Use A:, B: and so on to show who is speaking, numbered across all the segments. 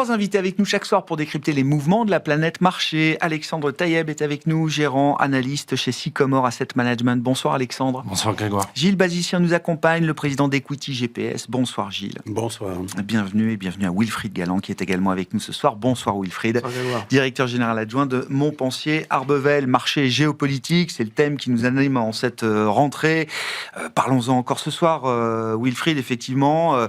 A: 3 invités avec nous chaque soir pour décrypter les mouvements de la planète marché. Alexandre Taïeb est avec nous, gérant, analyste chez Sycomore Asset Management. Bonsoir Alexandre.
B: Bonsoir Grégoire.
A: Gilles Bazicien nous accompagne, le président d'Equity GPS. Bonsoir Gilles.
C: Bonsoir.
A: Bienvenue à Wilfried Galland qui est également avec nous ce soir. Bonsoir Wilfried.
C: Bonsoir.
A: Directeur général adjoint de Montpensier Arbevel. Marché géopolitique, c'est le thème qui nous anime en cette rentrée. Parlons-en encore ce soir, Wilfried, effectivement.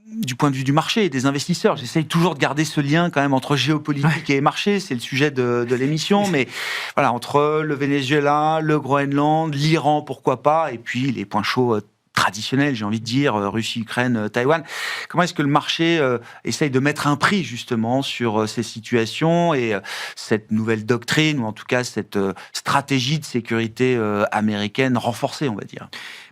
A: Du point de vue du marché et des investisseurs, j'essaye toujours de garder ce lien quand même entre géopolitique et marché, c'est le sujet de l'émission, mais voilà, entre le Venezuela, le Groenland, l'Iran, pourquoi pas, et puis les points chauds traditionnels, j'ai envie de dire, Russie, Ukraine, Taïwan. Comment est-ce que le marché essaye de mettre un prix justement sur ces situations et cette nouvelle doctrine, ou en tout cas cette stratégie de sécurité américaine renforcée, on va dire?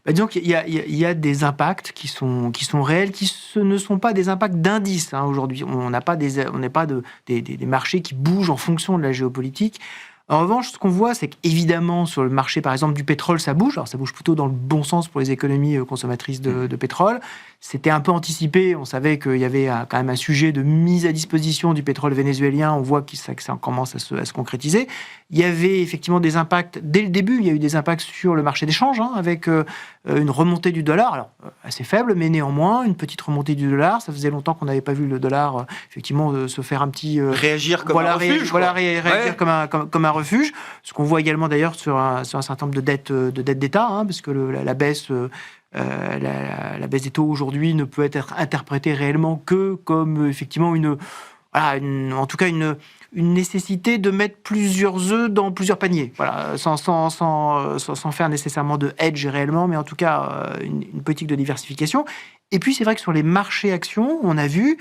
D: Disons qu'il y a des impacts qui sont réels, ne sont pas des impacts d'indices. Aujourd'hui, on n'est pas des marchés qui bougent en fonction de la géopolitique. En revanche, ce qu'on voit, c'est qu'évidemment, sur le marché, par exemple, du pétrole, ça bouge. Alors, ça bouge plutôt dans le bon sens pour les économies consommatrices de pétrole. C'était un peu anticipé. On savait qu'il y avait quand même un sujet de mise à disposition du pétrole vénézuélien. On voit que ça commence à se concrétiser. Il y avait effectivement des impacts. Dès le début, il y a eu des impacts sur le marché d'échange, avec une remontée du dollar. Alors, assez faible, mais néanmoins, une petite remontée du dollar. Ça faisait longtemps qu'on n'avait pas vu le dollar, effectivement, se faire un petit...
A: réagir comme un refuge.
D: Réagir comme un refuge. Ce qu'on voit également d'ailleurs sur un certain nombre de dettes d'État, parce que la baisse des taux aujourd'hui ne peut être interprétée réellement que comme effectivement une nécessité de mettre plusieurs œufs dans plusieurs paniers. Voilà, sans faire nécessairement de hedge réellement, mais en tout cas une politique de diversification. Et puis c'est vrai que sur les marchés actions, on a vu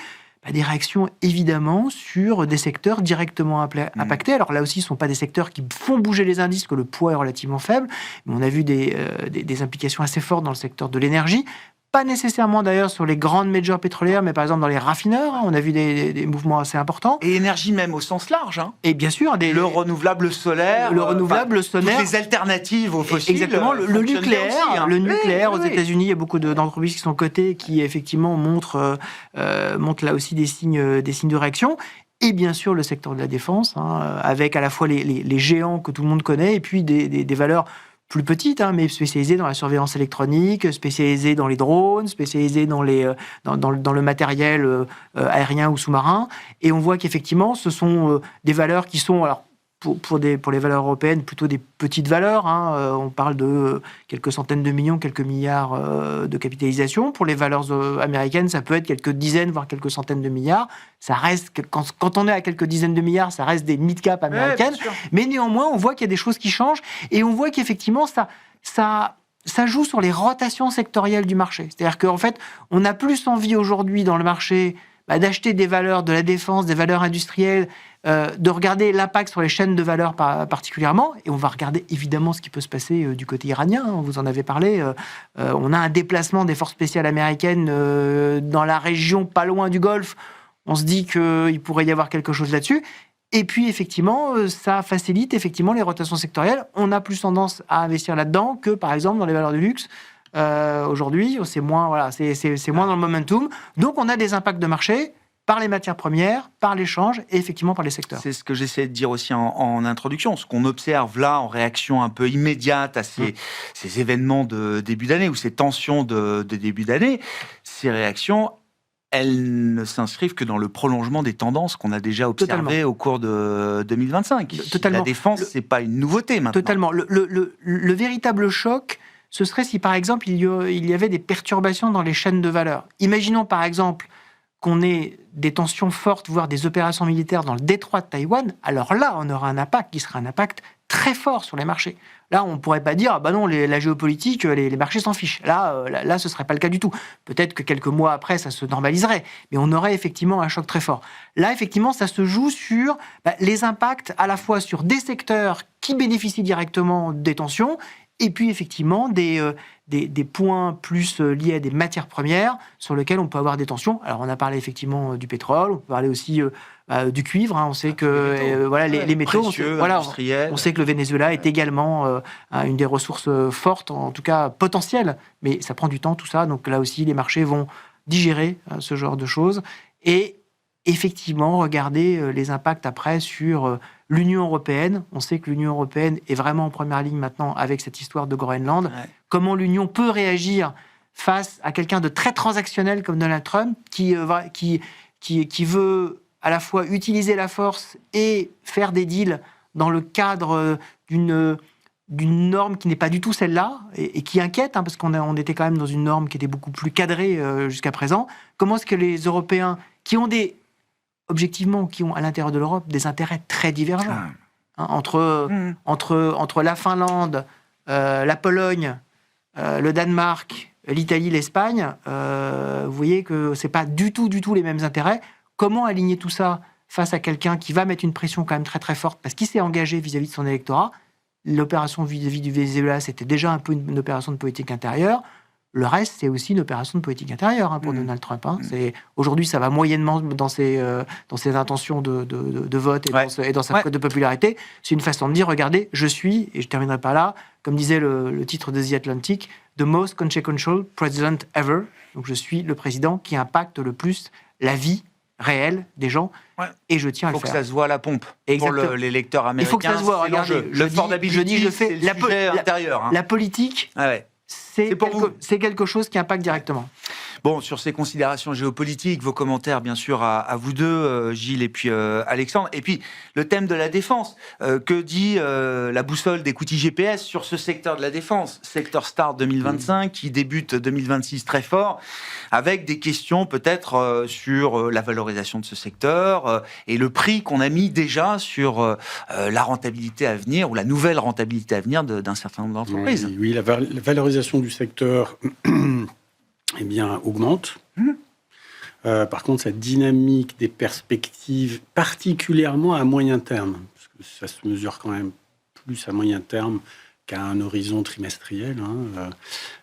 D: des réactions évidemment sur des secteurs directement impactés. Alors là aussi, ce ne sont pas des secteurs qui font bouger les indices, que le poids est relativement faible, mais on a vu des implications assez fortes dans le secteur de l'énergie. Pas nécessairement d'ailleurs sur les grandes majors pétrolières, mais par exemple dans les raffineurs, on a vu des mouvements assez importants.
A: Et énergie même au sens large.
D: Et bien sûr,
A: le renouvelable solaire,
D: toutes
A: les alternatives aux fossiles.
D: Exactement, le nucléaire,
A: aussi,
D: le nucléaire aux États-Unis, il y a beaucoup d'entreprises qui sont cotées qui effectivement montrent là aussi des signes de réaction. Et bien sûr le secteur de la défense, avec à la fois les géants que tout le monde connaît, et puis des valeurs plus petites, mais spécialisées dans la surveillance électronique, spécialisées dans les drones, spécialisées dans le matériel aérien ou sous-marin. Et on voit qu'effectivement, ce sont des valeurs qui sont, alors, pour les valeurs européennes, plutôt des petites valeurs. On parle de quelques centaines de millions, quelques milliards de capitalisation. Pour les valeurs américaines, ça peut être quelques dizaines, voire quelques centaines de milliards. Ça reste, quand on est à quelques dizaines de milliards, ça reste des mid-cap américaines. Mais néanmoins, on voit qu'il y a des choses qui changent. Et on voit qu'effectivement, ça joue sur les rotations sectorielles du marché. C'est-à-dire qu'en fait, on a plus envie aujourd'hui dans le marché d'acheter des valeurs de la défense, des valeurs industrielles, de regarder l'impact sur les chaînes de valeur particulièrement, et on va regarder évidemment ce qui peut se passer du côté iranien, vous en avez parlé, on a un déplacement des forces spéciales américaines dans la région pas loin du Golfe, on se dit qu'il pourrait y avoir quelque chose là-dessus, et puis effectivement, ça facilite effectivement les rotations sectorielles, on a plus tendance à investir là-dedans que par exemple dans les valeurs de luxe. Aujourd'hui, c'est moins dans le momentum. Donc, on a des impacts de marché par les matières premières, par l'échange et effectivement par les secteurs.
A: C'est ce que j'essaie de dire aussi en introduction. Ce qu'on observe là en réaction un peu immédiate à ces événements de début d'année ou ces tensions de début d'année, ces réactions, elles ne s'inscrivent que dans le prolongement des tendances qu'on a déjà observées au cours de 2025.
D: Totalement.
A: La défense, c'est pas une nouveauté maintenant.
D: Totalement. Le véritable choc, ce serait si, par exemple, il y avait des perturbations dans les chaînes de valeur. Imaginons, par exemple, qu'on ait des tensions fortes, voire des opérations militaires dans le détroit de Taïwan. Alors là, on aura un impact qui sera un impact très fort sur les marchés. Là, on ne pourrait pas dire, non, la géopolitique, les marchés s'en fichent. Là, ce ne serait pas le cas du tout. Peut-être que quelques mois après, ça se normaliserait. Mais on aurait effectivement un choc très fort. Là, effectivement, ça se joue sur les impacts à la fois sur des secteurs qui bénéficient directement des tensions, et puis effectivement des points plus liés à des matières premières sur lesquelles on peut avoir des tensions. Alors on a parlé effectivement du pétrole, on peut parler aussi du cuivre. On sait que les métaux,
A: précieux,
D: on sait que le Venezuela est également une des ressources fortes, en tout cas potentielles, mais ça prend du temps tout ça. Donc là aussi, les marchés vont digérer ce genre de choses. Et effectivement regarder les impacts après sur l'Union européenne. On sait que l'Union européenne est vraiment en première ligne maintenant avec cette histoire de Groenland. Ouais. Comment l'Union peut réagir face à quelqu'un de très transactionnel comme Donald Trump qui veut à la fois utiliser la force et faire des deals dans le cadre d'une norme qui n'est pas du tout celle-là et qui inquiète, parce qu'on était quand même dans une norme qui était beaucoup plus cadrée jusqu'à présent. Comment est-ce que les Européens, qui ont à l'intérieur de l'Europe des intérêts très divergents, entre la Finlande, la Pologne, le Danemark, l'Italie, l'Espagne, vous voyez que c'est pas du tout les mêmes intérêts. Comment aligner tout ça face à quelqu'un qui va mettre une pression quand même très très forte parce qu'il s'est engagé vis-à-vis de son électorat? L'opération vis-à-vis du Venezuela, c'était déjà un peu une opération de politique intérieure. Le reste, c'est aussi une opération de politique intérieure pour Donald Trump. Aujourd'hui, ça va moyennement dans ses intentions de vote et dans sa cote de popularité. C'est une façon de dire, regardez, je suis, et je ne terminerai pas là, comme disait le titre de The Atlantic, « The most consequential president ever ». Donc je suis le président qui impacte le plus la vie réelle des gens, et je tiens à le faire.
A: Il faut que ça se voit à la pompe. Exactement. Pour les lecteurs américains.
D: Il faut que ça se voit. Regardez,
A: je fais le sujet intérieur.
D: La politique, c'est quelque chose qui impacte directement.
A: Bon, sur ces considérations géopolitiques, vos commentaires, bien sûr, à vous deux, Gilles et puis Alexandre. Et puis, le thème de la défense. Que dit la boussole d'écoutille GPS sur ce secteur de la défense? Secteur Start 2025, qui débute 2026 très fort, avec des questions peut-être sur la valorisation de ce secteur et le prix qu'on a mis déjà sur la rentabilité à venir, ou la nouvelle rentabilité à venir d'un certain nombre d'entreprises.
B: Oui, la valorisation du secteur... augmente. Par contre, sa dynamique des perspectives, particulièrement à moyen terme, parce que ça se mesure quand même plus à moyen terme qu'à un horizon trimestriel,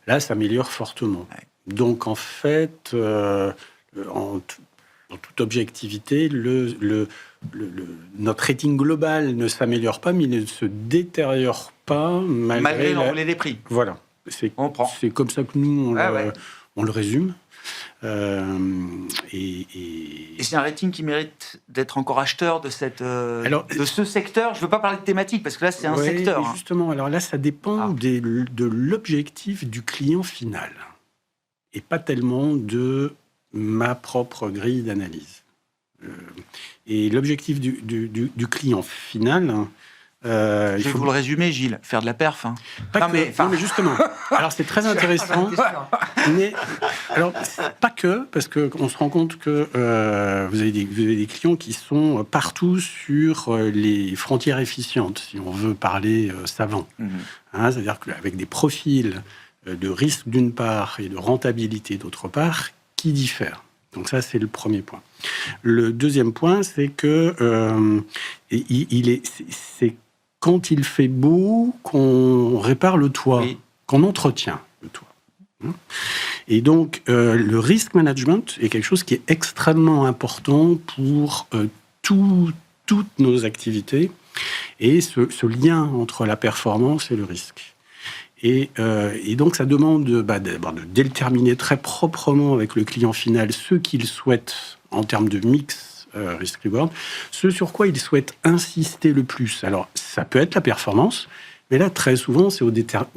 B: là, s'améliore fortement. Donc, en fait, en toute objectivité, notre rating global ne s'améliore pas, mais il ne se détériore pas malgré
A: l'envolée des prix.
B: Voilà. C'est comme ça que nous, on le résume. Et
A: c'est un rating qui mérite d'être encore acheteur de ce secteur. Je ne veux pas parler de thématique, parce que là, c'est un secteur.
B: Justement, alors là, ça dépend de l'objectif du client final, et pas tellement de ma propre grille d'analyse. Et l'objectif du client final...
A: je vais vous le résumer, Gilles, faire de la perf.
B: Non, mais justement. Alors, c'est très intéressant. Mais, alors, pas que, parce qu'on se rend compte que vous avez des clients qui sont partout sur les frontières efficientes, si on veut parler savant. C'est-à-dire qu'avec des profils de risque d'une part et de rentabilité d'autre part, qui diffèrent. Donc ça, c'est le premier point. Le deuxième point, c'est que c'est quand il fait beau qu'on répare le toit, qu'on entretient le toit. Et donc, le risk management est quelque chose qui est extrêmement important pour toutes nos activités, et ce lien entre la performance et le risque. Et donc, ça demande de déterminer très proprement avec le client final ce qu'il souhaite en termes de mix risk-reward, ce sur quoi il souhaite insister le plus. Alors, ça peut être la performance, mais là, très souvent, c'est au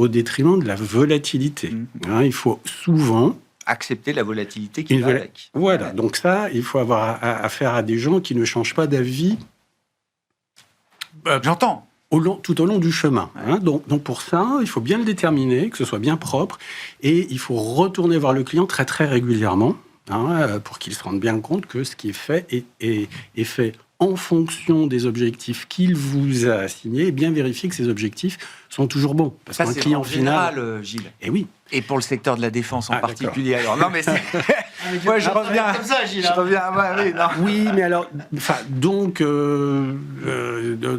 B: détriment de la volatilité. Il faut souvent...
A: accepter la volatilité qui va avec.
B: Voilà, donc ça, il faut avoir affaire à des gens qui ne changent pas d'avis.
A: J'entends.
B: Tout au long du chemin. Donc pour ça, il faut bien le déterminer, que ce soit bien propre, et il faut retourner voir le client très très régulièrement, pour qu'il se rende bien compte que ce qui est fait est fait en fonction des objectifs qu'il vous a assignés, et bien vérifier que ces objectifs sont toujours bons. Parce
A: ça, c'est
B: client
A: final, Gilles.
B: Et oui.
A: Et pour le secteur de la défense en particulier. Alors, non, mais c'est... Moi, je reviens comme ça, Gilles.
B: Oui, mais alors... Donc,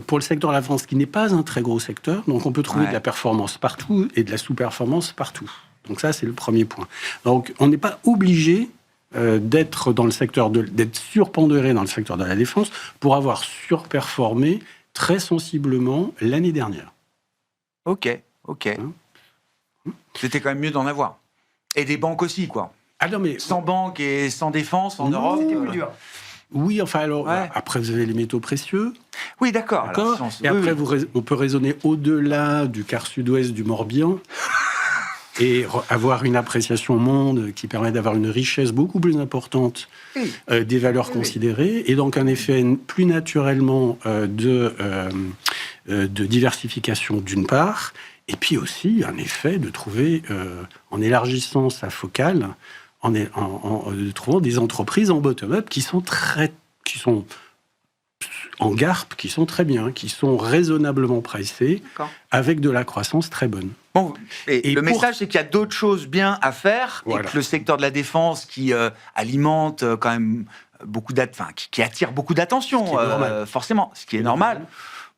B: pour le secteur de la défense, qui n'est pas un très gros secteur, donc on peut trouver de la performance partout et de la sous-performance partout. Donc ça, c'est le premier point. Donc, on n'est pas obligé d'être dans le secteur d'être surpondéré dans le secteur de la défense pour avoir surperformé très sensiblement l'année dernière.
A: Ok. C'était quand même mieux d'en avoir. Et des banques aussi, quoi.
B: Ah non, mais...
A: Sans banque et sans défense en Europe, c'était plus dur.
B: Oui, enfin alors, après vous avez les métaux précieux.
A: Oui, d'accord.
B: Et après, on peut raisonner au-delà du quart sud-ouest du Morbihan et avoir une appréciation monde qui permet d'avoir une richesse beaucoup plus importante des valeurs considérées, et donc un effet plus naturellement de diversification d'une part, et puis aussi un effet de trouver, en élargissant sa focale, en trouvant des entreprises en bottom-up qui sont en GARP, qui sont très bien, qui sont raisonnablement pricées, avec de la croissance très bonne.
A: Bon, et le message, c'est qu'il y a d'autres choses bien à faire, et que le secteur de la défense, qui alimente quand même qui attire beaucoup d'attention, forcément, ce qui est normal.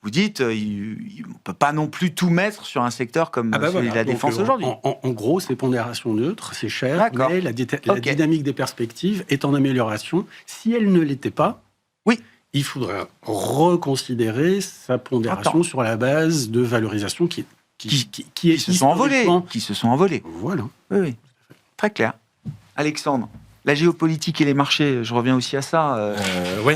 A: Vous dites, on ne peut pas non plus tout mettre sur un secteur comme celui de la défense aujourd'hui.
B: En gros, c'est pondération neutre, c'est cher, mais la dynamique des perspectives est en amélioration. Si elle ne l'était pas, il faudrait reconsidérer sa pondération sur la base de valorisation qui
A: se sont envolés.
B: Voilà.
A: Oui. Très clair. Alexandre, la géopolitique et les marchés, je reviens aussi à ça.
C: Oui.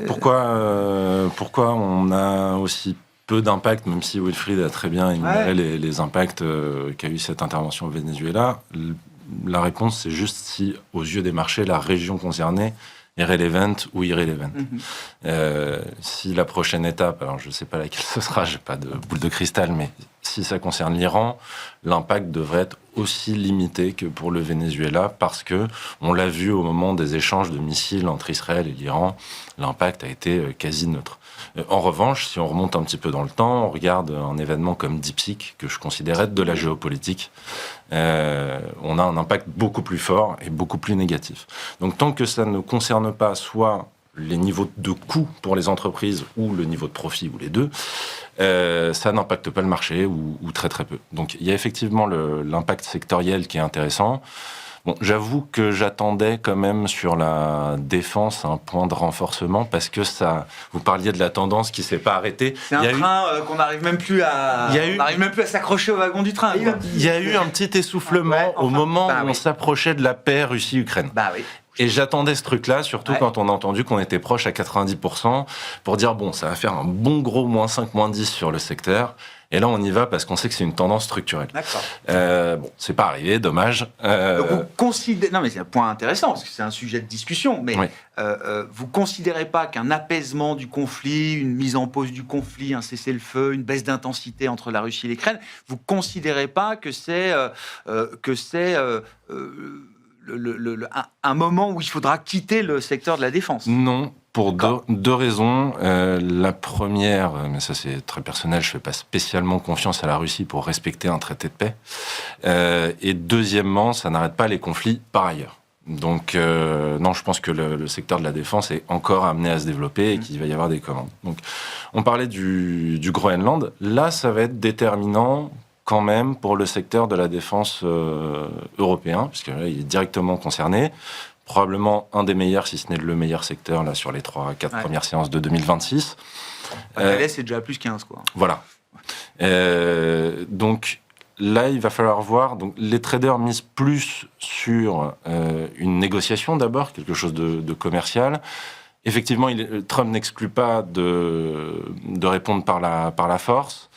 C: Pourquoi on a aussi peu d'impact, même si Wilfried a très bien énuméré les impacts qu'a eu cette intervention au Venezuela. La réponse, c'est juste si, aux yeux des marchés, la région concernée est relevant ou irrelevant. Si la prochaine étape, alors je ne sais pas laquelle ce sera, je n'ai pas de boule de cristal, mais si ça concerne l'Iran, l'impact devrait être aussi limité que pour le Venezuela, parce que on l'a vu au moment des échanges de missiles entre Israël et l'Iran, l'impact a été quasi neutre. En revanche, si on remonte un petit peu dans le temps, on regarde un événement comme DeepSeek, que je considère être de la géopolitique, on a un impact beaucoup plus fort et beaucoup plus négatif. Donc tant que ça ne concerne pas soit les niveaux de coûts pour les entreprises ou le niveau de profit, ou les deux, ça n'impacte pas le marché ou très très peu. Donc il y a effectivement l'impact sectoriel qui est intéressant. Bon, j'avoue que j'attendais quand même sur la défense un point de renforcement, parce que ça, vous parliez de la tendance qui s'est pas arrêtée.
A: C'est un train qu'on n'arrive même plus à s'accrocher au wagon du train.
C: Il y a eu un petit essoufflement au moment où on s'approchait de la paix Russie-Ukraine. Et j'attendais ce truc-là, surtout quand on a entendu qu'on était proche à 90%, pour dire, bon, ça va faire un bon gros -5, -10 sur le secteur. Et là, on y va parce qu'on sait que c'est une tendance structurelle.
A: D'accord.
C: Bon, c'est pas arrivé, dommage.
A: Donc vous considérez... Non, mais c'est un point intéressant, parce que c'est un sujet de discussion, mais vous considérez pas qu'un apaisement du conflit, une mise en pause du conflit, un cessez-le-feu, une baisse d'intensité entre la Russie et l'Ukraine, vous considérez pas que c'est un moment où il faudra quitter le secteur de la défense?
C: Non, pour deux raisons. La première, mais ça c'est très personnel, je ne fais pas spécialement confiance à la Russie pour respecter un traité de paix. Et deuxièmement, ça n'arrête pas les conflits par ailleurs. Donc non, je pense que le secteur de la défense est encore amené à se développer et qu'il va y avoir des commandes. Donc, on parlait du Groenland. Là, ça va être déterminant quand même pour le secteur de la défense européen, puisque là, il est directement concerné. Probablement un des meilleurs, si ce n'est le meilleur secteur, là, sur les 3-4 premières séances de 2026.
A: C'est déjà plus 15, quoi.
C: Voilà. Donc là, il va falloir voir. Donc, les traders misent plus sur une négociation d'abord, quelque chose de commercial. Effectivement, Trump n'exclut pas de répondre par la force.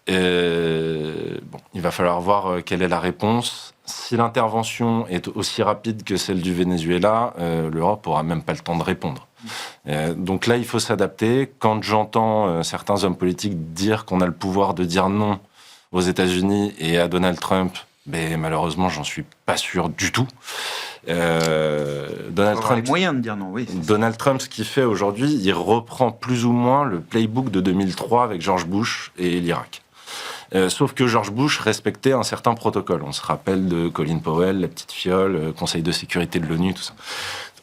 C: Bon, il va falloir voir quelle est la réponse. Si l'intervention est aussi rapide que celle du Venezuela, l'Europe n'aura même pas le temps de répondre. Donc là, il faut s'adapter. Quand j'entends certains hommes politiques dire qu'on a le pouvoir de dire non aux États-Unis et à Donald Trump, mais malheureusement, j'en suis pas sûr du tout.
A: Donald Trump, les moyens de dire non, oui.
C: Donald Trump, ce qu'il fait aujourd'hui, il reprend plus ou moins le playbook de 2003 avec George Bush et l'Irak. Sauf que George Bush respectait un certain protocole. On se rappelle de Colin Powell, la petite fiole, Conseil de sécurité de l'ONU, tout ça.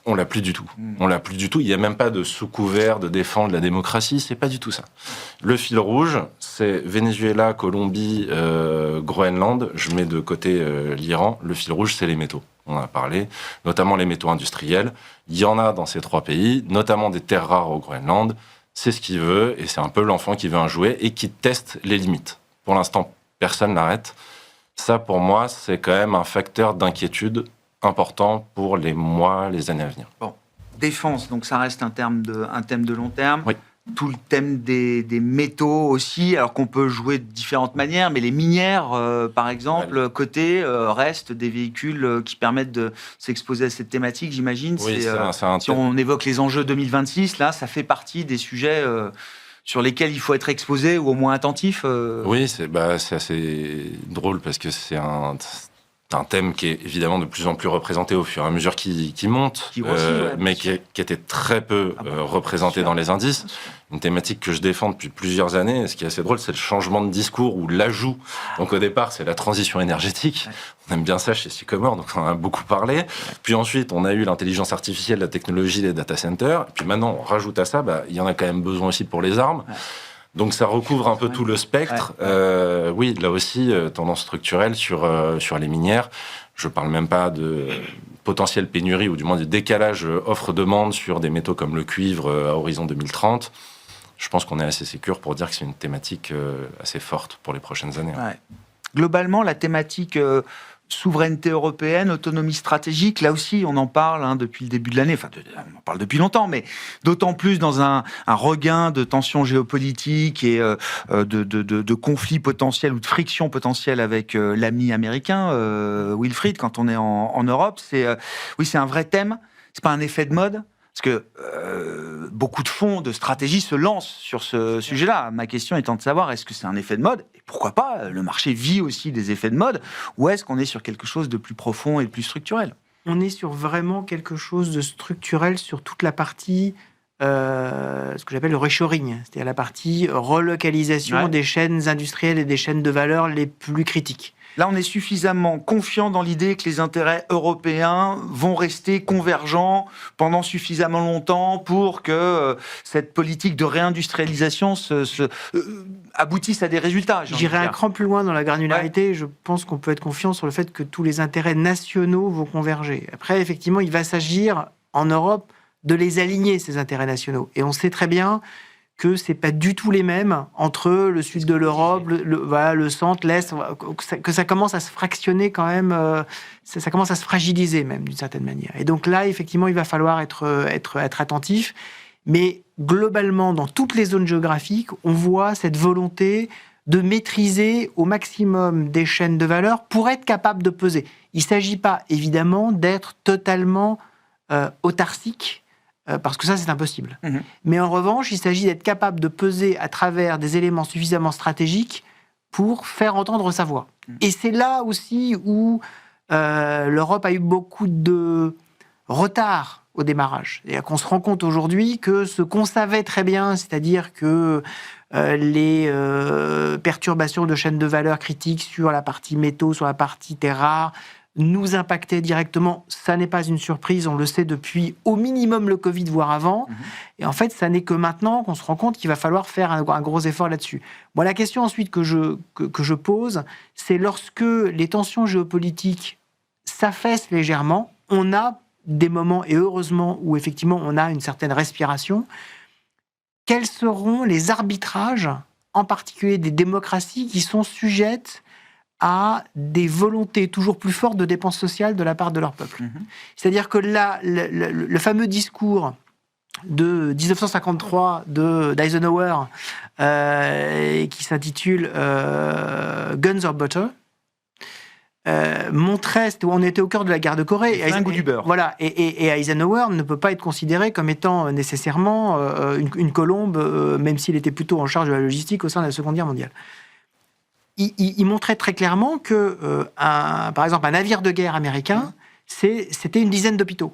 C: On l'a plus du tout. On l'a plus du tout. Il n'y a même pas de sous-couvert de défendre la démocratie. C'est pas du tout ça. Le fil rouge, c'est Venezuela, Colombie, Groenland. Je mets de côté l'Iran. Le fil rouge, c'est les métaux. On en a parlé, notamment les métaux industriels. Il y en a dans ces trois pays, notamment des terres rares au Groenland. C'est ce qu'il veut, et c'est un peu l'enfant qui veut un jouet et qui teste les limites. Pour l'instant, personne n'arrête. Ça, pour moi, c'est quand même un facteur d'inquiétude important pour les mois, les années à venir.
A: Bon. défense, donc ça reste un thème de long terme.
C: Oui.
A: Tout le thème des métaux aussi, alors qu'on peut jouer de différentes manières, mais les minières, par exemple, côté, restent des véhicules qui permettent de s'exposer à cette thématique, j'imagine.
C: Oui,
A: si on évoque les enjeux 2026, là, ça fait partie des sujets sur lesquels il faut être exposé ou au moins attentif.
C: Oui, c'est assez drôle parce que c'est un thème qui est évidemment de plus en plus représenté au fur et à mesure qui monte, mais qui était très peu représenté dans les indices. Une thématique que je défends depuis plusieurs années. Et ce qui est assez drôle, c'est le changement de discours ou l'ajout. Donc au départ, c'est la transition énergétique. Ouais. On aime bien ça chez Sycomore, donc on en a beaucoup parlé. Ouais. Puis ensuite, on a eu l'intelligence artificielle, la technologie des data centers. Et puis maintenant, on rajoute à ça, il y en a quand même besoin aussi pour les armes. Ouais. Donc ça recouvre un peu tout le spectre. Ouais. Oui, là aussi, tendance structurelle sur les minières. Je ne parle même pas de potentielle pénurie, ou du moins du décalage offre-demande sur des métaux comme le cuivre à horizon 2030. Je pense qu'on est assez sécure pour dire que c'est une thématique assez forte pour les prochaines années.
A: Ouais. Globalement, la thématique souveraineté européenne, autonomie stratégique, là aussi, on en parle depuis le début de l'année. Enfin, on en parle depuis longtemps, mais d'autant plus dans un regain de tensions géopolitiques et de conflits potentiels ou de frictions potentielles avec l'ami américain, Wilfried, quand on est en Europe. C'est un vrai thème. C'est pas un effet de mode. Parce que beaucoup de fonds de stratégie se lancent sur ce sujet-là. Ma question étant de savoir, est-ce que c'est un effet de mode ? Et pourquoi pas ? Le marché vit aussi des effets de mode. Ou est-ce qu'on est sur quelque chose de plus profond et de plus structurel ?
D: On est sur vraiment quelque chose de structurel sur toute la partie, ce que j'appelle le reshoring, c'est-à-dire la partie relocalisation des chaînes industrielles et des chaînes de valeur les plus critiques.
A: Là, on est suffisamment confiant dans l'idée que les intérêts européens vont rester convergents pendant suffisamment longtemps pour que cette politique de réindustrialisation aboutisse à des résultats.
D: J'irai un cran plus loin dans la granularité. Ouais. Je pense qu'on peut être confiant sur le fait que tous les intérêts nationaux vont converger. Après, effectivement, il va s'agir en Europe de les aligner, ces intérêts nationaux. Et on sait très bien que c'est pas du tout les mêmes entre le sud de l'Europe, le centre, l'Est, que ça commence à se fractionner quand même, ça commence à se fragiliser même d'une certaine manière. Et donc là, effectivement, il va falloir être attentif. Mais globalement, dans toutes les zones géographiques, on voit cette volonté de maîtriser au maximum des chaînes de valeur pour être capable de peser. Il ne s'agit pas, évidemment, d'être totalement autarcique, parce que ça, c'est impossible. Mmh. Mais en revanche, il s'agit d'être capable de peser à travers des éléments suffisamment stratégiques pour faire entendre sa voix. Mmh. Et c'est là aussi où l'Europe a eu beaucoup de retard au démarrage. Et qu'on se rend compte aujourd'hui que ce qu'on savait très bien, c'est-à-dire que les perturbations de chaînes de valeur critiques sur la partie métaux, sur la partie terres rares, nous impactait directement, ça n'est pas une surprise, on le sait depuis au minimum le Covid, voire avant. Mmh. Et en fait, ça n'est que maintenant qu'on se rend compte qu'il va falloir faire un gros effort là-dessus. Moi, la question ensuite que je pose, c'est lorsque les tensions géopolitiques s'affaissent légèrement, on a des moments, et heureusement, où effectivement on a une certaine respiration. Quels seront les arbitrages, en particulier des démocraties, qui sont sujettes à des volontés toujours plus fortes de dépenses sociales de la part de leur peuple. Mmh. C'est-à-dire que là, le fameux discours de 1953 d'Eisenhower, qui s'intitule Guns or Butter, montrait, on était au cœur de la guerre de Corée.
A: Un goût du beurre.
D: Voilà, et Eisenhower ne peut pas être considéré comme étant nécessairement une colombe, même s'il était plutôt en charge de la logistique au sein de la Seconde Guerre mondiale. Il montrait très clairement que, par exemple, un navire de guerre américain, c'était une dizaine d'hôpitaux.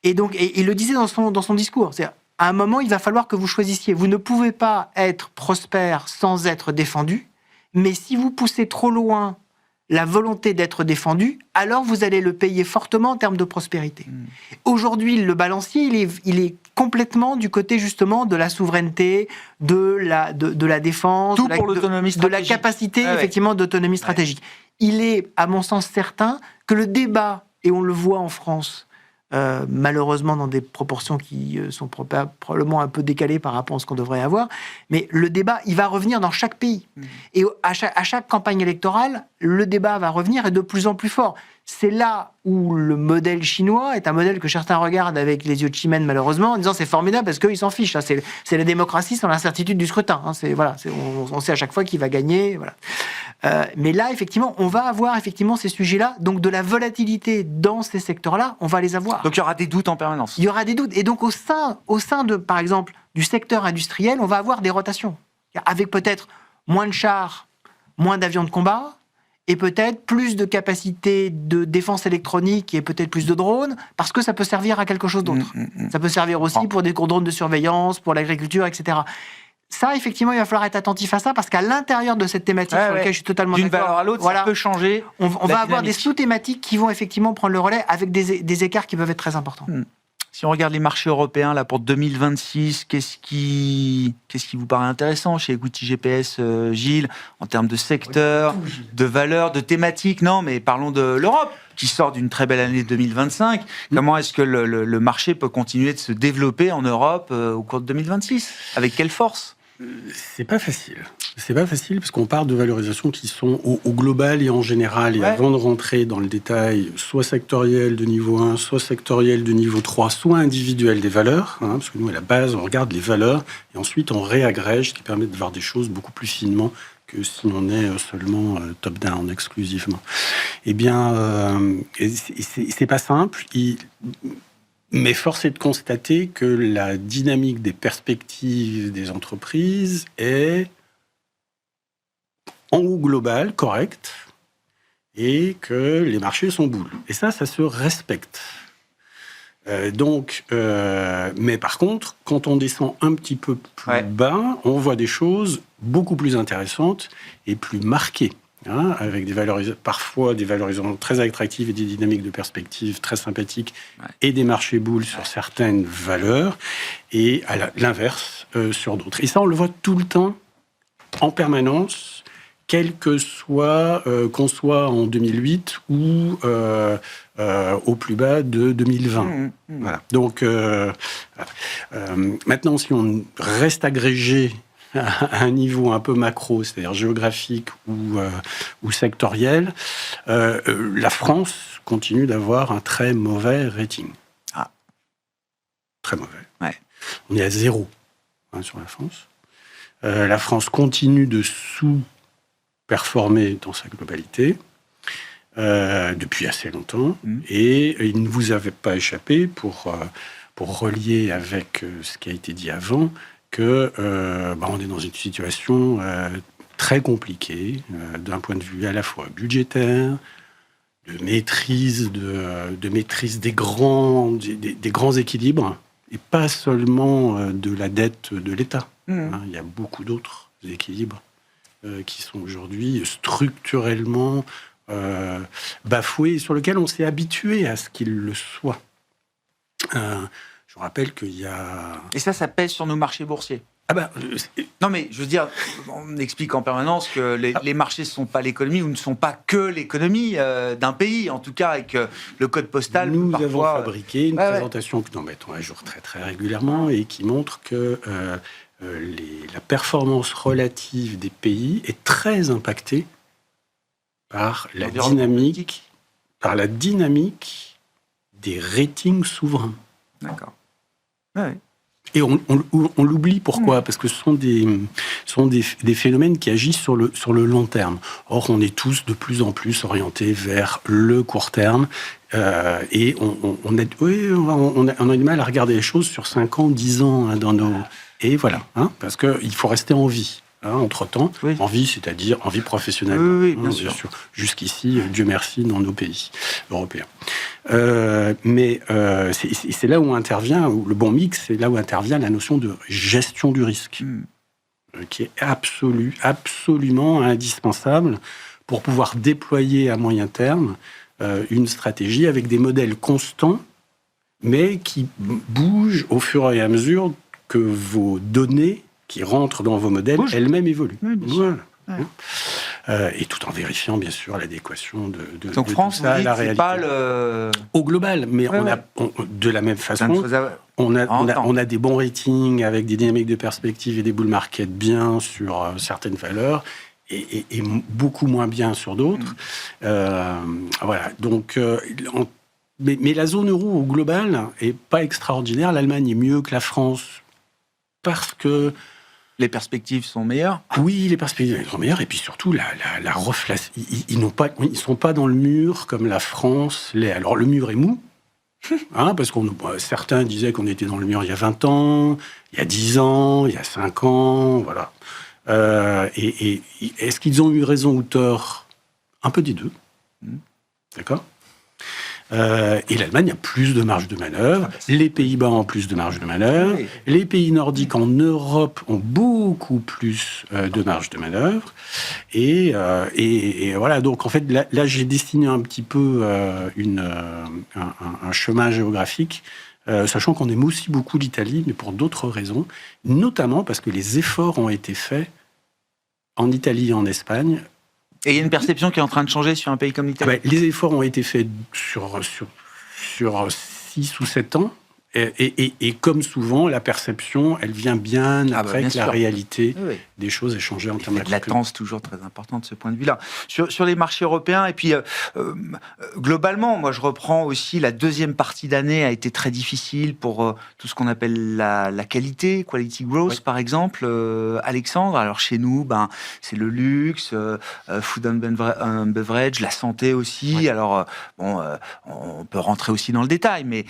D: Et donc, il le disait dans son discours. C'est-à-dire, à un moment, il va falloir que vous choisissiez. Vous ne pouvez pas être prospère sans être défendu, mais si vous poussez trop loin la volonté d'être défendu, alors vous allez le payer fortement en termes de prospérité. Aujourd'hui, le balancier, il est complètement du côté justement de la souveraineté, de la défense,
A: tout pour l'autonomie stratégique,
D: de la capacité effectivement d'autonomie stratégique. Il est, à mon sens, certain que le débat, et on le voit en France, malheureusement dans des proportions qui sont probablement un peu décalées par rapport à ce qu'on devrait avoir. Mais le débat, il va revenir dans chaque pays. Et à chaque campagne électorale, le débat va revenir et de plus en plus fort. C'est là où le modèle chinois est un modèle que certains regardent avec les yeux de chimène, malheureusement, en disant c'est formidable parce qu'ils s'en fichent. Hein. C'est la démocratie sans l'incertitude du scrutin. Hein. On sait à chaque fois qui va gagner. Voilà. Mais là, effectivement, on va avoir effectivement ces sujets-là. Donc, de la volatilité dans ces secteurs-là, on va les avoir.
A: Donc, il y aura des doutes en permanence.
D: Il y aura des doutes. Et donc, au sein de, par exemple, du secteur industriel, on va avoir des rotations. Avec peut-être moins de chars, moins d'avions de combat, et peut-être plus de capacités de défense électronique et peut-être plus de drones, parce que ça peut servir à quelque chose d'autre. Ça peut servir aussi pour des drones de surveillance, pour l'agriculture, etc. Ça, effectivement, il va falloir être attentif à ça, parce qu'à l'intérieur de cette thématique sur laquelle je suis totalement d'accord...
A: D'une valeur à l'autre, ça peut changer.
D: On va avoir des sous-thématiques qui vont effectivement prendre le relais avec des écarts qui peuvent être très importants.
A: Si on regarde les marchés européens là, pour 2026, qu'est-ce qui vous paraît intéressant chez Equity GPS, Gilles, en termes de secteur, de valeur, de thématique? Non, mais parlons de l'Europe, qui sort d'une très belle année 2025. Comment est-ce que le marché peut continuer de se développer en Europe au cours de 2026? Avec quelle force?
B: C'est pas facile. C'est pas facile parce qu'on part de valorisations qui sont au global et en général. Et avant de rentrer dans le détail, soit sectoriel de niveau 1, soit sectoriel de niveau 3, soit individuel des valeurs. Hein, parce que nous, à la base, on regarde les valeurs et ensuite on réagrège, ce qui permet de voir des choses beaucoup plus finement que si on est seulement top-down exclusivement. Eh bien, c'est pas simple. Mais force est de constater que la dynamique des perspectives des entreprises est, en haut global, correcte, et que les marchés sont boules. Et ça se respecte. Mais par contre, quand on descend un petit peu plus bas, on voit des choses beaucoup plus intéressantes et plus marquées. Hein, avec parfois des valorisations très attractives et des dynamiques de perspective très sympathiques et des marchés boules sur certaines valeurs et à l'inverse sur d'autres. Et ça, on le voit tout le temps, en permanence, quel que soit, qu'on soit en 2008 ou au plus bas de 2020. Voilà. Donc, maintenant, si on reste agrégé à un niveau un peu macro, c'est-à-dire géographique ou sectoriel, la France continue d'avoir un très mauvais rating. Très mauvais. On est à 0 sur la France. La France continue de sous-performer dans sa globalité depuis assez longtemps. Et il ne vous avait pas échappé, pour relier avec ce qui a été dit avant, que on est dans une situation très compliquée d'un point de vue à la fois budgétaire, de maîtrise des grands équilibres, et pas seulement de la dette de l'État. Hein, il y a beaucoup d'autres équilibres qui sont aujourd'hui structurellement bafoués, et sur lesquels on s'est habitué à ce qu'ils le soient. Je vous rappelle qu'il y a...
A: Et ça pèse sur nos marchés boursiers. Non, mais je veux dire, on explique en permanence que les marchés ne sont pas l'économie, ou ne sont pas que l'économie d'un pays, en tout cas, avec le code postal.
B: Nous avons fabriqué une présentation que nous mettons à jour très, très régulièrement et qui montre que la performance relative des pays est très impactée par la dynamique des ratings souverains.
A: D'accord.
B: Et on l'oublie, pourquoi ? Parce que ce sont des phénomènes qui agissent sur le long terme. Or, on est tous de plus en plus orientés vers le court terme, et on a du mal à regarder les choses sur 5 ans, 10 ans dans nos... Et voilà, parce qu'il faut rester en vie. Entre-temps, en vie, c'est-à-dire en vie professionnelle.
A: Oui, bien sûr.
B: Jusqu'ici, Dieu merci, dans nos pays européens. Mais c'est là où intervient, le bon mix, c'est là où intervient la notion de gestion du risque, qui est absolument indispensable pour pouvoir déployer à moyen terme une stratégie avec des modèles constants, mais qui bougent au fur et à mesure que vos données qui rentrent dans vos modèles, elles-mêmes évoluent.
A: Oui,
B: voilà. et tout en vérifiant bien sûr l'adéquation de
A: Donc
B: de
A: France,
B: tout ça
A: vous
B: à
A: dites,
B: la
A: c'est
B: réalité.
A: pas le...
B: Au global, mais de la même façon, on a des bons ratings avec des dynamiques de perspective et des bull market bien sur certaines valeurs et beaucoup moins bien sur d'autres. Voilà. Donc, mais la zone euro au global est pas extraordinaire. L'Allemagne est mieux que la France parce que
A: les perspectives sont meilleures.
B: Oui, les perspectives sont meilleures et puis surtout la reflation. Ils sont pas dans le mur comme la France l'est. Alors le mur est mou. Parce que certains disaient qu'on était dans le mur il y a 20 ans, il y a 10 ans, il y a 5 ans, voilà. Et est-ce qu'ils ont eu raison ou tort? Un peu des deux. D'accord. Et l'Allemagne a plus de marge de manœuvre, les Pays-Bas ont plus de marge de manœuvre, les pays nordiques en Europe ont beaucoup plus de marge de manœuvre, et voilà, donc en fait là j'ai dessiné un petit peu un chemin géographique, sachant qu'on aime aussi beaucoup l'Italie, mais pour d'autres raisons, notamment parce que les efforts ont été faits en Italie et en Espagne.
A: Et il y a une perception qui est en train de changer sur un pays comme l'Italie.
B: Les efforts ont été faits sur 6 ou 7 ans. Et comme souvent, la perception, elle vient bien après que la réalité des choses ait changé en termes de
A: latence toujours très importante de ce point de vue-là. Sur les marchés européens, et puis globalement, moi je reprends aussi la deuxième partie d'année a été très difficile pour tout ce qu'on appelle la qualité, quality growth par exemple. Alexandre, alors chez nous, c'est le luxe, food and beverage, la santé aussi. Alors on peut rentrer aussi dans le détail, mais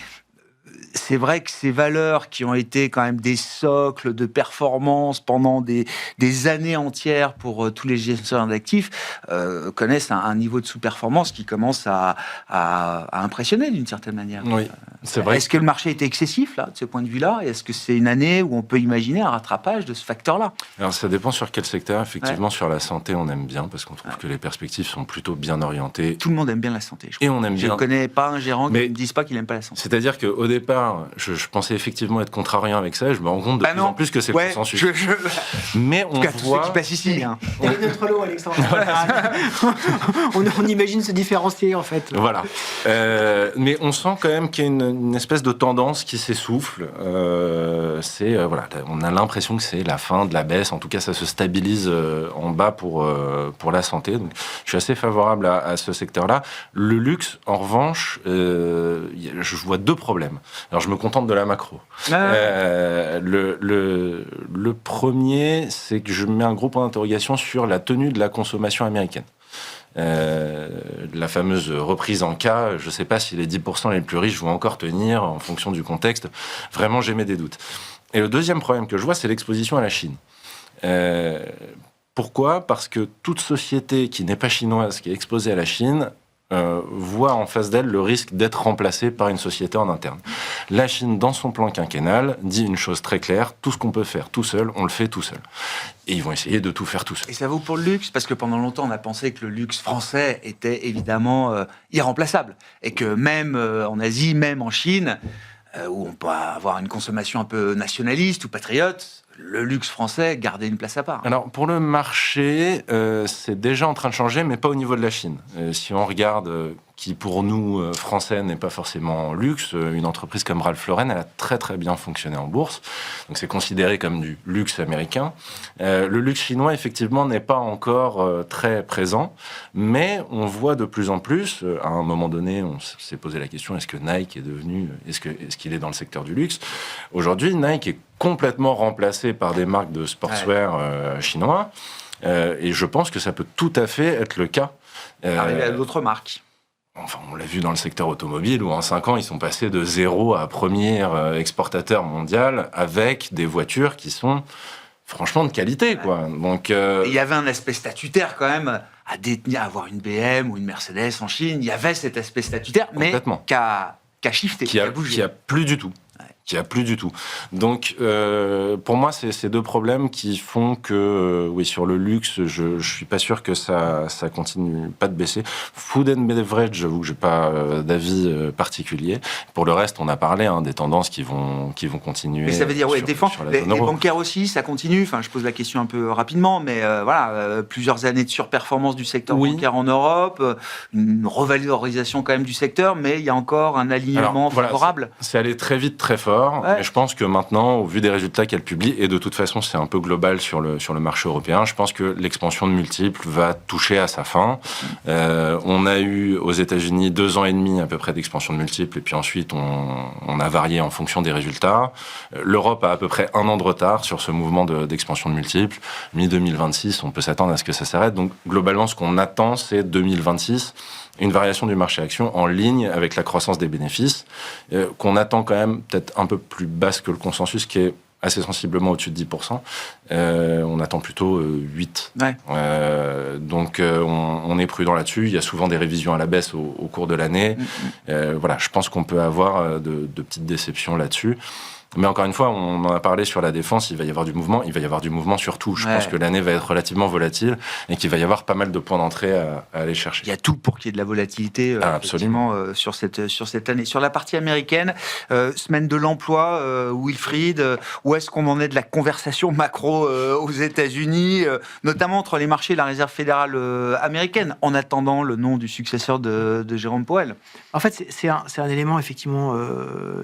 A: c'est vrai que ces valeurs qui ont été quand même des socles de performance pendant des années entières pour tous les gestionnaires d'actifs connaissent un niveau de sous-performance qui commence à impressionner d'une certaine manière.
C: Oui, c'est vrai.
A: Est-ce que le marché était excessif là, de ce point de vue-là? Est-ce que c'est une année où on peut imaginer un rattrapage de ce facteur-là?
C: Alors ça dépend sur quel secteur. Effectivement, sur la santé, on aime bien parce qu'on trouve que les perspectives sont plutôt bien orientées.
A: Tout le monde aime bien la santé.
C: Et on aime bien.
A: Je ne connais pas un gérant qui ne me dise pas qu'il n'aime pas la santé.
C: C'est-à-dire qu'au départ, je pensais effectivement être contrariant avec ça, et je me rends compte de plus en plus que c'est le consensus. Mais on voit...
A: Tous ceux qui passent ici.
D: Derrière notre lot, Alexandre. on imagine se différencier, en fait.
C: Voilà. Mais on sent quand même qu'il y a une espèce de tendance qui s'essouffle. Voilà, on a l'impression que c'est la fin de la baisse. En tout cas, ça se stabilise en bas pour la santé. Donc, je suis assez favorable à ce secteur-là. Le luxe, en revanche, je vois deux problèmes. Alors, je me contente de la macro. Le premier, c'est que je mets un gros point d'interrogation sur la tenue de la consommation américaine. La fameuse reprise en cas, je ne sais pas si les 10% les plus riches vont encore tenir en fonction du contexte. Vraiment, j'émets des doutes. Et le deuxième problème que je vois, c'est l'exposition à la Chine. Pourquoi ? Parce que toute société qui n'est pas chinoise, qui est exposée à la Chine, voit en face d'elle le risque d'être remplacée par une société en interne. La Chine, dans son plan quinquennal, dit une chose très claire, tout ce qu'on peut faire tout seul, on le fait tout seul. Et ils vont essayer de tout faire tout seul.
A: Et ça vaut pour le luxe, parce que pendant longtemps, on a pensé que le luxe français était évidemment irremplaçable. Et que même en Asie, même en Chine, où on peut avoir une consommation un peu nationaliste ou patriote, le luxe français gardait une place à part.
C: Alors, pour le marché, c'est déjà en train de changer, mais pas au niveau de la Chine. Si on regarde, qui pour nous, Français, n'est pas forcément luxe, une entreprise comme Ralph Lauren, elle a très très bien fonctionné en bourse. Donc, c'est considéré comme du luxe américain. Le luxe chinois, effectivement, n'est pas encore très présent, mais on voit de plus en plus, à un moment donné, on s'est posé la question, est-ce que Nike est devenu, est-ce qu'il est dans le secteur du luxe ? Aujourd'hui, Nike est complètement remplacé par des marques de sportswear chinois. Et je pense que ça peut tout à fait être le cas.
A: Arriver à d'autres marques.
C: Enfin, on l'a vu dans le secteur automobile, où en 5 ans, ils sont passés de 0 à premier exportateur mondial avec des voitures qui sont franchement de qualité, quoi. Donc,
A: il y avait un aspect statutaire quand même à détenir, à avoir une BM ou une Mercedes en Chine. Il y avait cet aspect statutaire, mais qui a shifté, qui a bougé.
C: Qui a plus du tout. qu'il n'y a plus du tout. Donc, pour moi, c'est ces deux problèmes qui font que, oui, sur le luxe, je ne suis pas sûr que ça continue pas de baisser. Food and beverage, j'avoue que je n'ai pas d'avis particulier. Pour le reste, on a parlé des tendances qui vont continuer.
A: Mais ça veut dire, défense, les
C: euro.
A: bancaires aussi, ça continue. Enfin, je pose la question un peu rapidement, mais plusieurs années de surperformance du secteur bancaire en Europe, une revalorisation quand même du secteur, mais il y a encore un alignement favorable.
C: C'est allé très vite, très fort. Ouais. Mais je pense que maintenant, au vu des résultats qu'elle publie, et de toute façon, c'est un peu global sur le marché européen, je pense que l'expansion de multiples va toucher à sa fin. On a eu aux États-Unis 2 ans et demi à peu près d'expansion de multiples, et puis ensuite, on a varié en fonction des résultats. L'Europe a à peu près 1 an de retard sur ce mouvement d'expansion de multiples. Mi-2026, on peut s'attendre à ce que ça s'arrête. Donc, globalement, ce qu'on attend, c'est 2026, une variation du marché action en ligne avec la croissance des bénéfices, qu'on attend quand même peut-être un peu plus basse que le consensus, qui est assez sensiblement au-dessus de 10%. On attend plutôt 8%. Ouais. Donc, on est prudent là-dessus. Il y a souvent des révisions à la baisse au cours de l'année. Voilà, je pense qu'on peut avoir de petites déceptions là-dessus. Mais encore une fois, on en a parlé sur la défense, il va y avoir du mouvement, sur tout. Je pense que l'année va être relativement volatile et qu'il va y avoir pas mal de points d'entrée à aller chercher.
A: Il y a tout pour qu'il y ait de la volatilité absolument sur cette année. Sur la partie américaine, semaine de l'emploi, Wilfried, où est-ce qu'on en est de la conversation macro aux États-Unis, notamment entre les marchés et la Réserve fédérale américaine, en attendant le nom du successeur de Jérôme Powell?
D: En fait, c'est un élément effectivement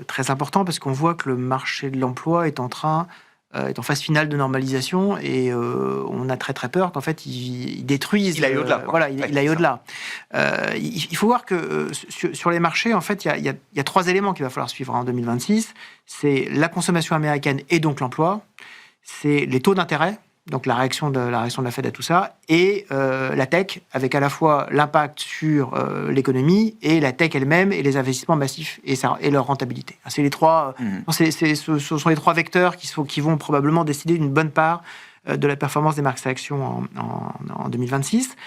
D: très important parce qu'on voit que le marché de l'emploi est en phase finale de normalisation et on a très très peur qu'en fait il détruise.
A: Il aille au-delà.
D: Il aille au-delà. Il faut voir que sur les marchés, en fait, il y a 3 éléments qu'il va falloir suivre en 2026. C'est la consommation américaine et donc l'emploi. C'est les taux d'intérêt. Donc la réaction de la Fed à tout ça, et la tech, avec à la fois l'impact sur l'économie et la tech elle-même et les investissements massifs et leur rentabilité. C'est les 3. Ce sont les 3 vecteurs qui vont probablement décider d'une bonne part de la performance des marques actions en 2026.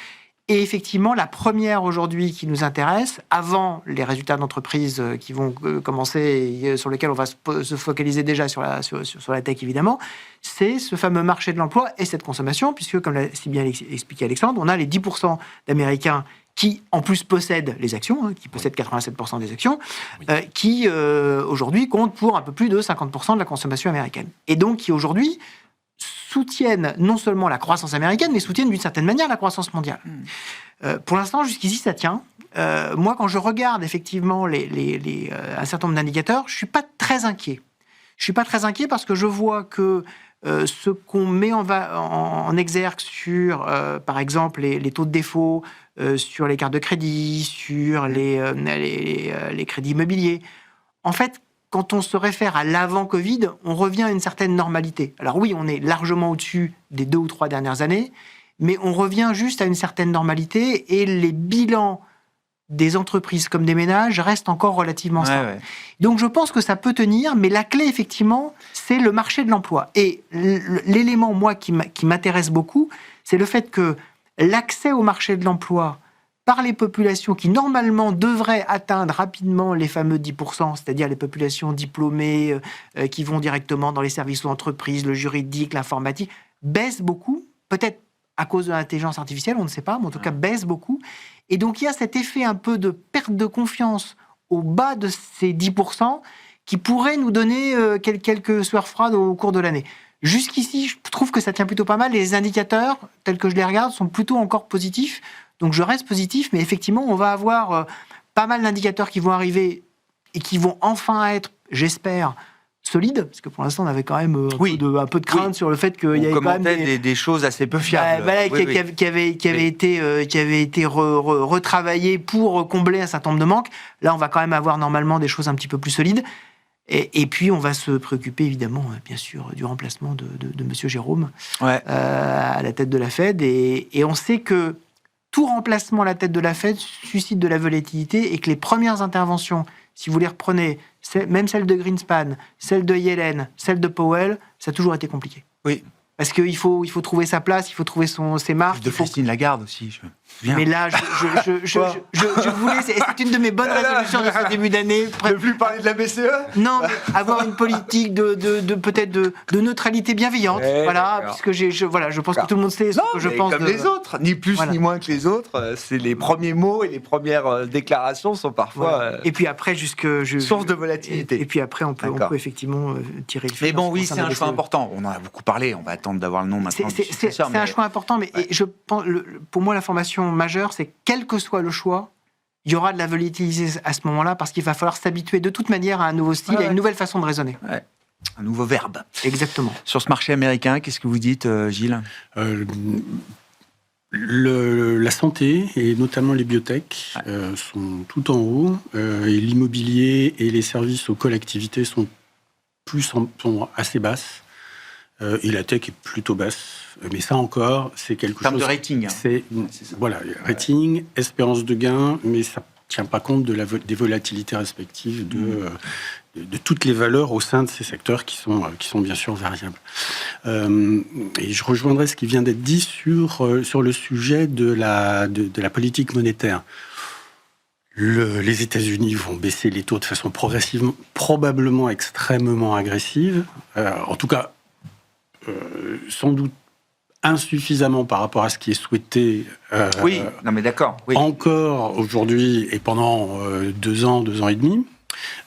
D: Et effectivement, la première aujourd'hui qui nous intéresse, avant les résultats d'entreprise qui vont commencer et sur lesquels on va se focaliser déjà sur la tech évidemment, c'est ce fameux marché de l'emploi et cette consommation, puisque comme l'a si bien expliqué Alexandre, on a les 10% d'Américains qui en plus possèdent les actions, qui possèdent 87% des actions, qui aujourd'hui comptent pour un peu plus de 50% de la consommation américaine. Et donc qui aujourd'hui soutiennent non seulement la croissance américaine, mais soutiennent d'une certaine manière la croissance mondiale. Pour l'instant, jusqu'ici, ça tient. Moi, quand je regarde effectivement un certain nombre d'indicateurs, je ne suis pas très inquiet. Je ne suis pas très inquiet parce que je vois que ce qu'on met en exergue sur, par exemple, les taux de défaut, sur les cartes de crédit, sur les crédits immobiliers, en fait, quand on se réfère à l'avant-Covid, on revient à une certaine normalité. Alors oui, on est largement au-dessus des 2 ou 3 dernières années, mais on revient juste à une certaine normalité et les bilans des entreprises comme des ménages restent encore relativement stables. Donc je pense que ça peut tenir, mais la clé, effectivement, c'est le marché de l'emploi. Et l'élément, moi, qui m'intéresse beaucoup, c'est le fait que l'accès au marché de l'emploi par les populations qui, normalement, devraient atteindre rapidement les fameux 10%, c'est-à-dire les populations diplômées qui vont directement dans les services d'entreprise, le juridique, l'informatique, baisse beaucoup, peut-être à cause de l'intelligence artificielle, on ne sait pas, mais en tout cas baisse beaucoup. Et donc, il y a cet effet un peu de perte de confiance au bas de ces 10% qui pourrait nous donner quelques sueurs froides au cours de l'année. Jusqu'ici, je trouve que ça tient plutôt pas mal. Les indicateurs, tels que je les regarde, sont plutôt encore positifs. Donc, je reste positif, mais effectivement, on va avoir pas mal d'indicateurs qui vont arriver et qui vont enfin être, j'espère, solides, parce que pour l'instant, on avait quand même un peu de crainte sur le fait qu'il y avait quand même
A: des choses assez peu fiables.
D: Qui avaient été retravaillées pour combler un certain nombre de manques. Là, on va quand même avoir normalement des choses un petit peu plus solides. Et puis, on va se préoccuper, évidemment, bien sûr, du remplacement de M. Jérôme à la tête de la Fed. Et on sait que tout remplacement à la tête de la Fed suscite de la volatilité et que les premières interventions, si vous les reprenez, même celle de Greenspan, celle de Yellen, celle de Powell, ça a toujours été compliqué.
A: Oui.
D: parce qu'il faut trouver sa place, il faut trouver ses marques.
A: De Christine Lagarde aussi.
D: Mais là, je voulais, c'est une de mes bonnes résolutions de ce début d'année.
A: Ne plus parler de la BCE.
D: Non, mais avoir une politique peut-être de neutralité bienveillante, voilà, puisque je pense que tout le monde sait ce que je pense.
A: Comme les autres, ni plus ni moins que les autres, c'est les premiers mots et les premières déclarations sont parfois.
D: Et puis après,
A: source de volatilité.
D: Et puis après, on peut effectivement tirer le fil.
A: Mais bon, oui, c'est un choix important. On en a beaucoup parlé. On va attendre d'avoir le nom maintenant.
D: C'est un choix important, mais je pense, pour moi, l'information majeure, c'est quel que soit le choix, il y aura de la volatilité à ce moment-là, parce qu'il va falloir s'habituer de toute manière à un nouveau style, à une nouvelle façon de raisonner.
A: Ouais. Un nouveau verbe.
D: Exactement.
A: Sur ce marché américain, qu'est-ce que vous dites, Gilles ?
B: La santé, et notamment les biotech, sont tout en haut, et l'immobilier et les services aux collectivités sont assez basses. Et la tech est plutôt basse. Mais ça encore, c'est quelque chose...
A: En termes de rating.
B: Voilà, rating, espérance de gain, mais ça ne tient pas compte des volatilités respectives de toutes les valeurs au sein de ces secteurs qui sont bien sûr variables. Et je rejoindrai ce qui vient d'être dit sur le sujet de la politique monétaire. Les États-Unis vont baisser les taux de façon progressive, probablement extrêmement agressive. En tout cas, sans doute insuffisamment par rapport à ce qui est souhaité.
A: Oui, non mais d'accord. Oui.
B: Encore aujourd'hui et pendant 2 ans et demi.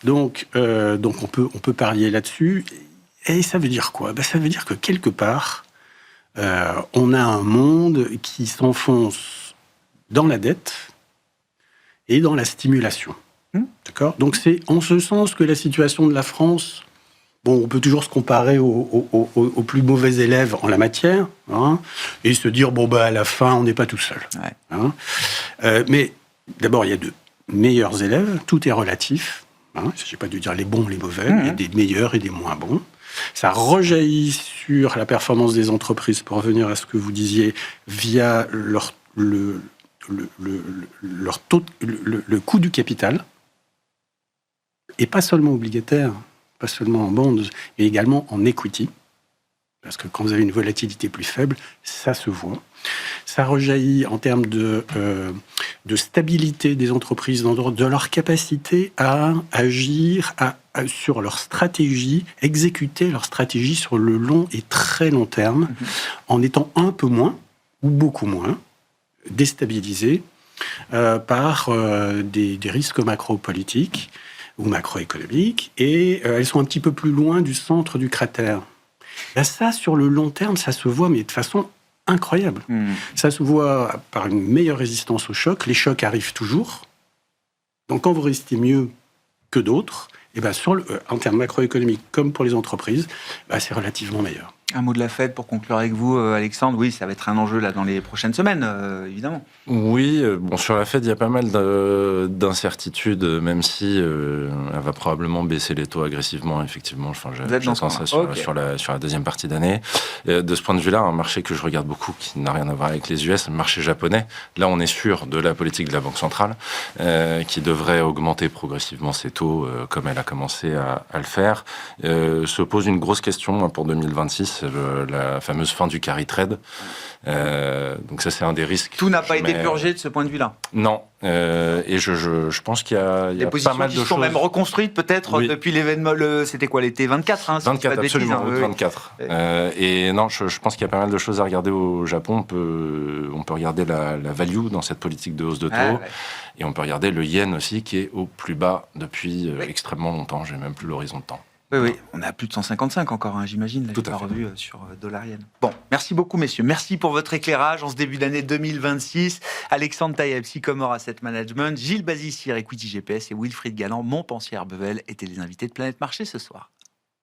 B: Donc on peut parier là-dessus. Et ça veut dire quoi ? Ça veut dire que quelque part, on a un monde qui s'enfonce dans la dette et dans la stimulation. D'accord ? Donc c'est en ce sens que la situation de la France... Bon, on peut toujours se comparer aux plus mauvais élèves en la matière, et se dire, à la fin, on n'est pas tout seul. Ouais. Mais d'abord, il y a de meilleurs élèves, tout est relatif. Il ne s'agit pas de dire les bons, les mauvais, il y a des meilleurs et des moins bons. Ça rejaillit sur la performance des entreprises, pour revenir à ce que vous disiez, via le coût du capital, et pas seulement obligataire, pas seulement en bonds, mais également en equity, parce que quand vous avez une volatilité plus faible, ça se voit. Ça rejaillit en termes de stabilité des entreprises, de leur capacité à agir sur leur stratégie, exécuter leur stratégie sur le long et très long terme, en étant un peu moins, ou beaucoup moins, déstabilisés par des risques macro-politiques, ou macroéconomiques, et elles sont un petit peu plus loin du centre du cratère. Là, ça, sur le long terme, ça se voit, mais de façon incroyable. Ça se voit par une meilleure résistance aux chocs. Les chocs arrivent toujours. Donc, quand vous restez mieux que d'autres, en termes macroéconomiques, comme pour les entreprises, c'est relativement meilleur.
A: Un mot de la Fed pour conclure avec vous, Alexandre. Oui, ça va être un enjeu là dans les prochaines semaines, évidemment.
C: Oui, sur la Fed, il y a pas mal d'incertitudes, même si elle va probablement baisser les taux agressivement, effectivement. J'attends ça sur la deuxième partie d'année. De ce point de vue-là, un marché que je regarde beaucoup, qui n'a rien à voir avec les US, le marché japonais. Là, on est sûr de la politique de la Banque centrale, qui devrait augmenter progressivement ses taux, comme elle a commencé à le faire. Se pose une grosse question pour 2026. La fameuse fin du carry trade. Donc ça, c'est un des risques.
A: Tout n'a pas été purgé de ce point de vue-là.
C: Non. Et je pense qu'il y a pas mal de choses.
A: Qui sont même reconstruites peut-être depuis l'événement. C'était quoi, l'été 24
C: 24, absolument, 24. Et non, je pense qu'il y a pas mal de choses à regarder au Japon. On peut regarder la value dans cette politique de hausse de taux. Et on peut regarder le yen aussi, qui est au plus bas depuis extrêmement longtemps. J'ai même plus l'horizon de temps.
A: Oui, on est à plus de 155 encore, j'imagine, là, pas revu sur dollar-yen. Bon, merci beaucoup, messieurs. Merci pour votre éclairage en ce début d'année 2026. Alexandre Taïeb, Sycomore Asset Management, Gilles Bazissière, Equity GPS et Wilfried Galland, Montpensier Arbevel étaient les invités de Planète Marché ce soir.